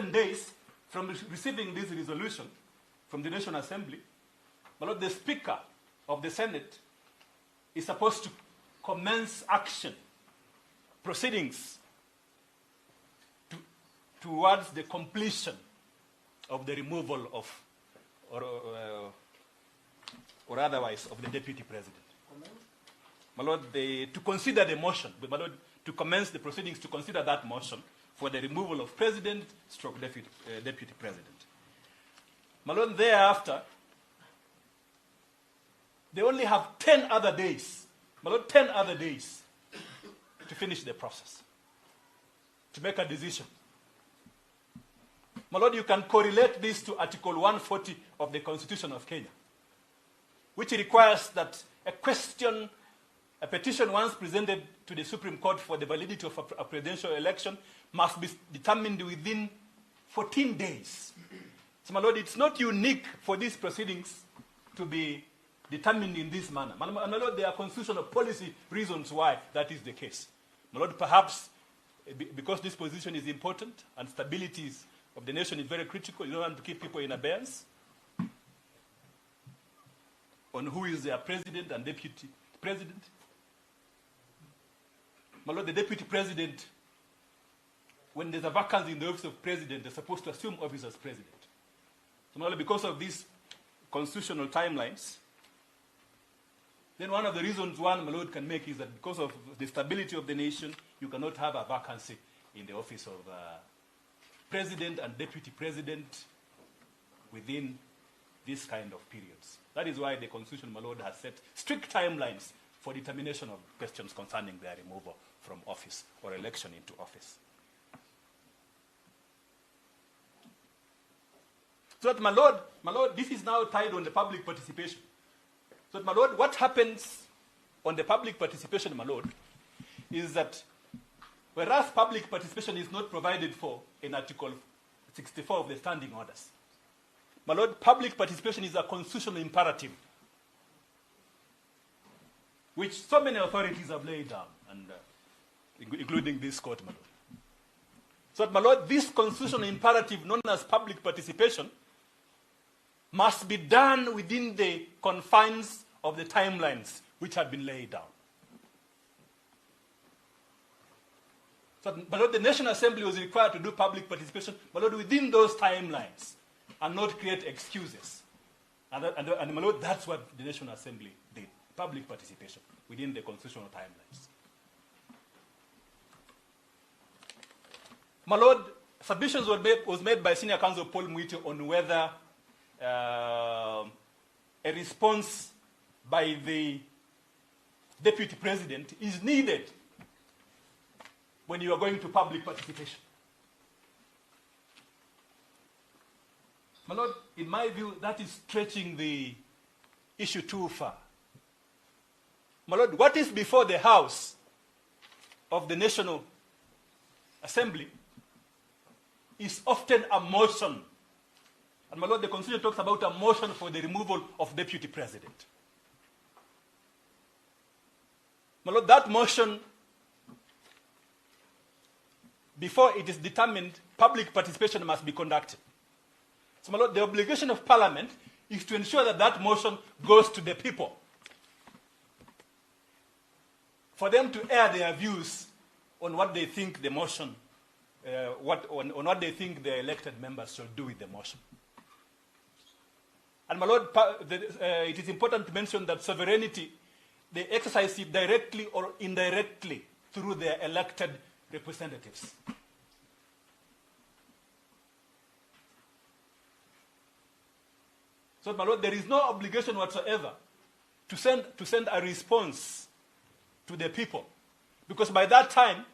days from receiving this resolution from the National Assembly, my Lord, the Speaker of the Senate is supposed to commence action, proceedings towards the completion of the removal of, or otherwise, of the Deputy President. My Lord, to consider the motion, my Lord, to commence the proceedings to consider that motion for the removal of President stroke Deputy President. My Lord, thereafter, they only have 10 other days, my Lord, 10 other days to finish the process, to make a decision. My Lord, you can correlate this to Article 140 of the Constitution of Kenya, which requires that a petition once presented to the Supreme Court for the validity of a presidential election must be determined within 14 days. So, my Lord, it's not unique for these proceedings to be determined in this manner. My Lord, there are constitutional policy reasons why that is the case. My Lord, perhaps because this position is important and stability of the nation is very critical, you don't want to keep people in abeyance on who is their president and deputy president. My Lord, the deputy president, when there's a vacancy in the office of president, they're supposed to assume office as president. So, my Lord, because of these constitutional timelines, then one of the reasons one, my Lord, can make is that because of the stability of the nation, you cannot have a vacancy in the office of president and deputy president within this kind of periods. That is why the Constitution, my Lord, has set strict timelines for determination of questions concerning their removal from office or election into office. So that, my Lord, this is now tied on the public participation. So that, my Lord, what happens on the public participation, my Lord, is that whereas public participation is not provided for in Article 64 of the Standing Orders, my Lord, public participation is a constitutional imperative which so many authorities have laid down, and including this court, my Lord. So that, my Lord, this constitutional imperative known as public participation must be done within the confines of the timelines which have been laid down. So, my Lord, the National Assembly was required to do public participation, my Lord, within those timelines and not create excuses. And my Lord, that's what the National Assembly did, public participation within the constitutional timelines. My Lord, submissions was made by Senior Counsel Paul Muite on whether a response by the Deputy President is needed when you are going to public participation. My Lord, in my view, that is stretching the issue too far. My Lord, what is before the House of the National Assembly is often a motion. And my Lord, the Constitution talks about a motion for the removal of Deputy President. My Lord, that motion, before it is determined, public participation must be conducted. So, my Lord, the obligation of Parliament is to ensure that that motion goes to the people, for them to air their views on what they think the motion, on what they think the elected members should do with the motion. And my Lord, it is important to mention that sovereignty, they exercise it directly or indirectly through their elected representatives. So, my Lord, there is no obligation whatsoever to send a response to the people, because by that time,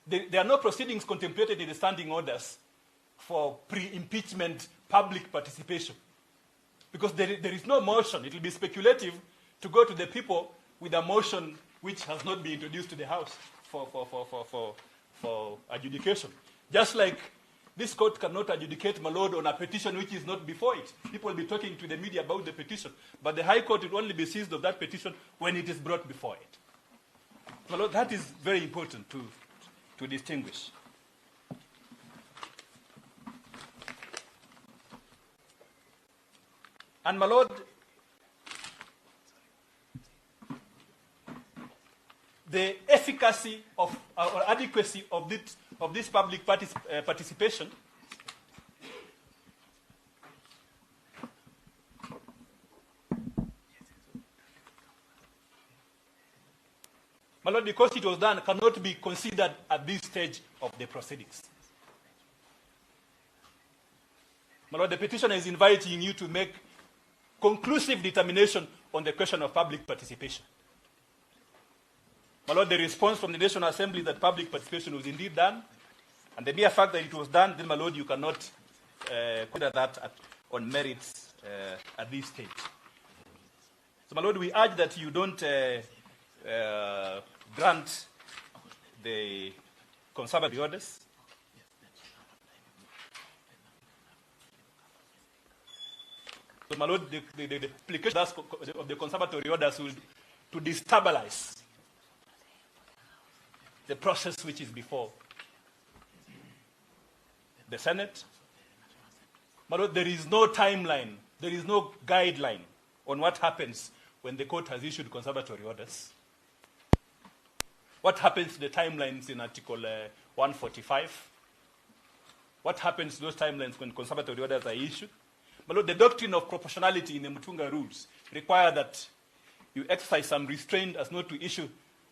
there are no proceedings contemplated in the standing orders for pre-impeachment public participation, because there is no motion. It will be speculative to go to the people with a motion which has not been introduced to the House for adjudication. Just like this court cannot adjudicate, my Lord, on a petition which is not before it. People will be talking to the media about the petition, but the High Court will only be seized of that petition when it is brought before it. My Lord, that is very important to to distinguish. And my Lord, the efficacy of or adequacy of this public participation my Lord, because it was done, cannot be considered at this stage of the proceedings. My Lord, the petitioner is inviting you to make conclusive determination on the question of public participation. My Lord, the response from the National Assembly that public participation was indeed done, and the mere fact that it was done, then, my Lord, you cannot consider that on merits at this stage. So, my Lord, we urge that you don't grant the conservative orders. So, my Lord, the application of the conservatory orders will to destabilize the process which is before the Senate. My Lord, there is no timeline, there is no guideline on what happens when the court has issued conservatory orders. What happens to the timelines in Article 145? What happens to those timelines when conservatory orders are issued? My Lord, the doctrine of proportionality in the Mutunga rules require that you exercise some restraint as not to issue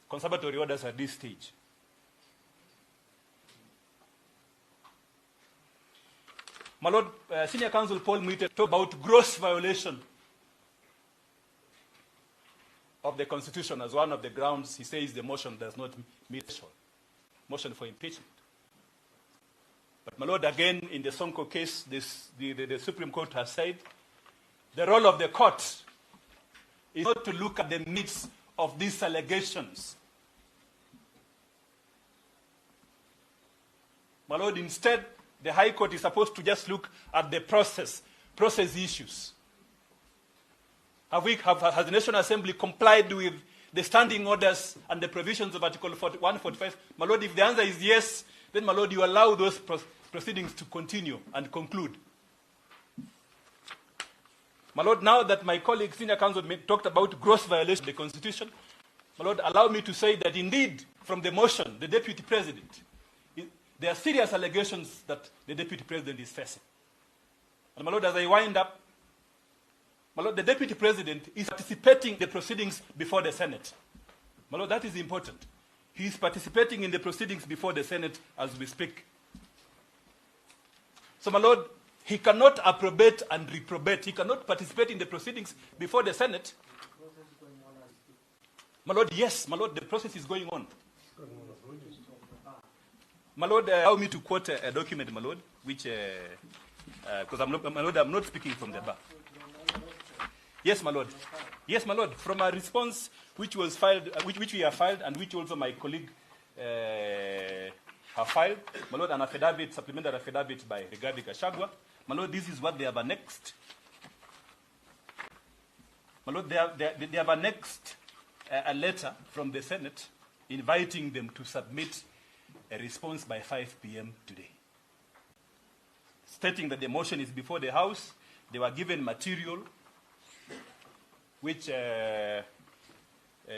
conservatory orders at this stage. My Lord, Senior Counsel Paul Muite talked about gross violation of the Constitution as one of the grounds. He says the motion does not meet the motion for impeachment. But, my Lord, again, in the Sonko case, the Supreme Court has said the role of the court is not to look at the midst of these allegations. My Lord, instead, the High Court is supposed to just look at the process issues. Has the National Assembly complied with the standing orders and the provisions of Article 145? My Lord, if the answer is yes, then, my Lord, you allow those proceedings to continue and conclude. My Lord, now that my colleague, Senior Counsel, talked about gross violation of the Constitution, my Lord, allow me to say that indeed, from the motion, the Deputy President, there are serious allegations that the Deputy President is facing. And, my Lord, as I wind up, my Lord, the Deputy President is participating in the proceedings before the Senate. My Lord, that is important. He is participating in the proceedings before the Senate as we speak. So, my Lord, he cannot approbate and reprobate. He cannot participate in the proceedings before the Senate. My Lord, yes, my Lord, the process is going on. My Lord, allow me to quote a document, my Lord, which, because I'm not speaking from the bar. Yes, my Lord. Yes, my Lord. From a response which was filed, which we have filed, and which also my colleague have filed, my Lord, an affidavit, supplementary affidavit by Rigathi Gachagua. My Lord, this is what they have annexed. My Lord, they have annexed a letter from the Senate inviting them to submit a response by 5 p.m. today, stating that the motion is before the House. They were given material which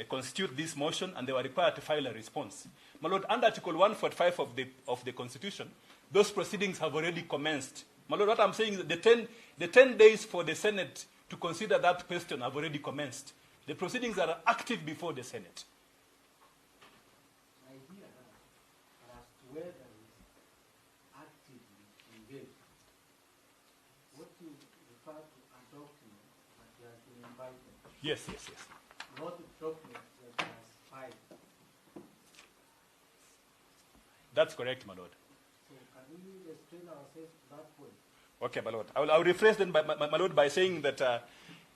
constitute this motion, and they were required to file a response. My Lord, under Article 145 of the Constitution, those proceedings have already commenced. My Lord, what I'm saying is that the 10 days for the Senate to consider that question have already commenced. The proceedings are active before the Senate. I hear that, but as to whether it's actively engaged, what you refer to a document that you have been invited. Yes. Not the document that has filed. That's correct, my Lord. So can we restrain ourselves to that point? Okay, my Lord. I'll rephrase then, my Lord, by saying that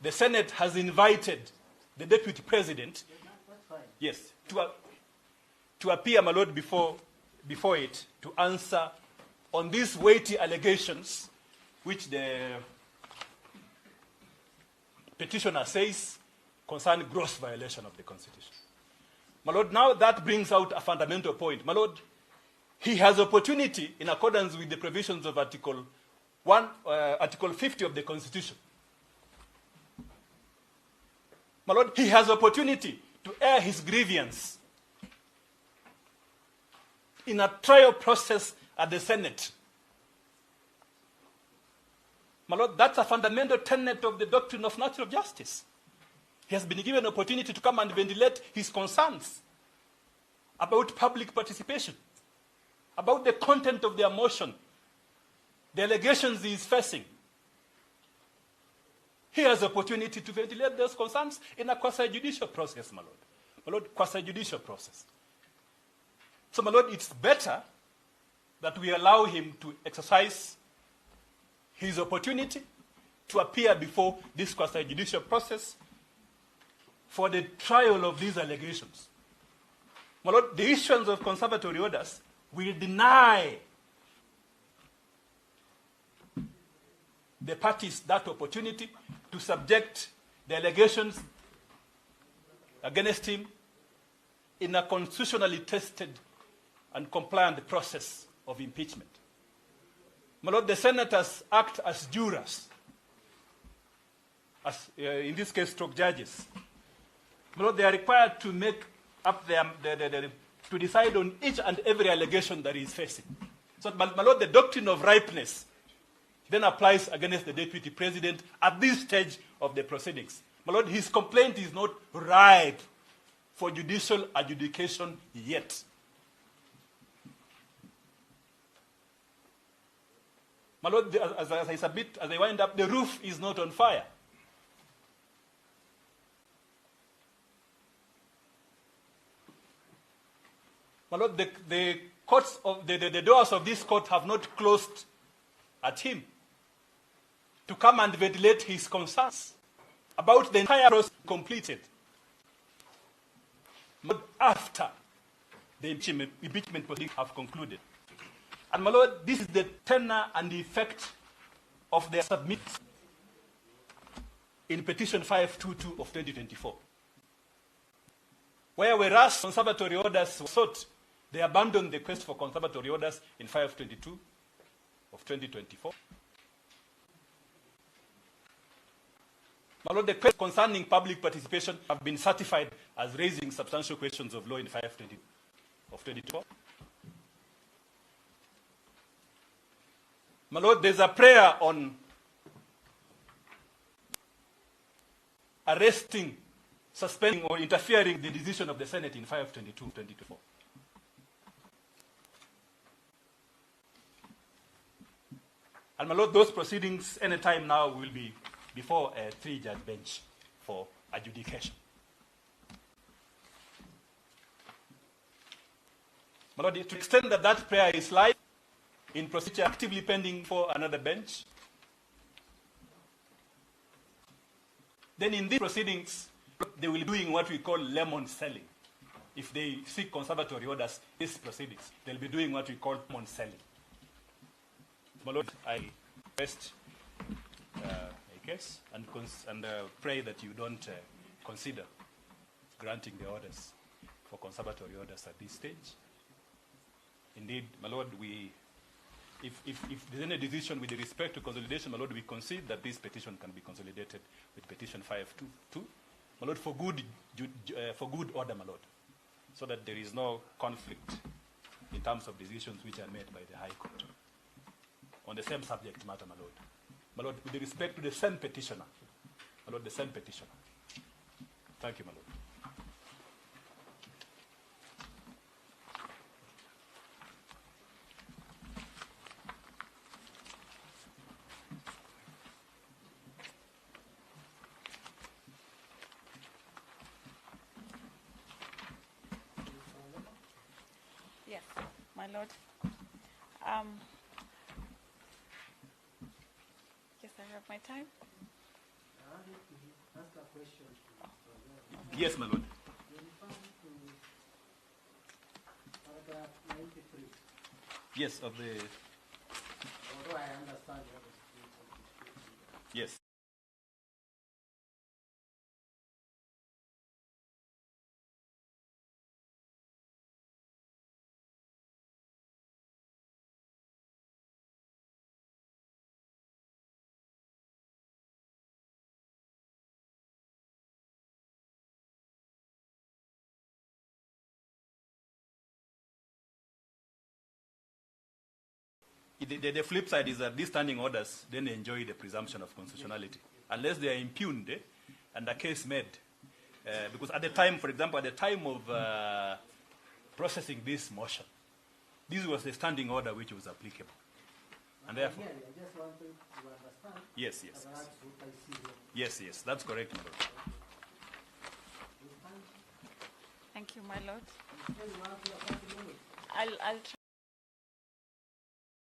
the Senate has invited the Deputy President, That's fine. yes, to appear, my Lord, before it to answer on these weighty allegations which the petitioner says concern gross violation of the Constitution. My Lord, now that brings out a fundamental point. My Lord, he has opportunity in accordance with the provisions of Article 50 of the Constitution. My Lord, he has opportunity to air his grievance in a trial process at the Senate. My Lord, that's a fundamental tenet of the doctrine of natural justice. He has been given an opportunity to come and ventilate his concerns about public participation, about the content of their motion, the allegations he is facing. He has opportunity to ventilate those concerns in a quasi-judicial process, my Lord. My Lord, quasi-judicial process. So, my Lord, it's better that we allow him to exercise his opportunity to appear before this quasi-judicial process for the trial of these allegations. My Lord, the issuance of conservatory orders will deny the parties that opportunity to subject the allegations against him in a constitutionally tested and compliant process of impeachment. My Lord, the senators act as jurors, as in this case, stroke judges. My Lord, they are required to make up to decide on each and every allegation that he is facing. So, my Lord, the doctrine of ripeness then applies against the deputy president at this stage of the proceedings. My Lord, his complaint is not ripe for judicial adjudication yet. My Lord, as I wind up, the roof is not on fire. My Lord, the courts of the doors of this court have not closed at him to come and ventilate his concerns about the entire process completed. But after the impeachment proceedings have concluded. And my Lord, this is the tenor and the effect of their submit in Petition 522 of 2024. Whereas conservatory orders were sought, they abandoned the quest for conservatory orders in 522 of 2024. My Lord, the questions concerning public participation have been certified as raising substantial questions of law in 522 of 2024. My Lord, there's a prayer on arresting, suspending, or interfering with the decision of the Senate in 522 of 2024. And my Lord, those proceedings anytime now will be before a three-judge bench for adjudication. My Lord, to the extent that that prayer is live, in procedure actively pending for another bench, then in these proceedings, they will be doing what we call lemon selling. If they seek conservatory orders, these proceedings, they'll be doing what we call lemon selling. My Lord, I request a case and pray that you don't consider granting the orders for conservatory orders at this stage. Indeed, my Lord, if there's any decision with respect to consolidation, my Lord, we concede that this petition can be consolidated with petition 522, my Lord, for good order, my Lord, so that there is no conflict in terms of decisions which are made by the High Court on the same subject matter, my Lord. My Lord, with respect to the same petitioner, my Lord, the same petitioner. Thank you, my Lord. Yes, my Lord. Yes, I have my time. I wanted to ask a question to Mr. Yes, my Lord. You refer to paragraph 93. Yes, of the... Although I understand what is Yes. The flip side is that these standing orders then enjoy the presumption of constitutionality, unless they are impugned and a case made. Because at the time, for example, at the time of processing this motion, this was the standing order which was applicable. And therefore, I just wanted to understand. Yes, that's correct, my lord. Thank you, my lord. You say you want to have 30 minutes. I'll try.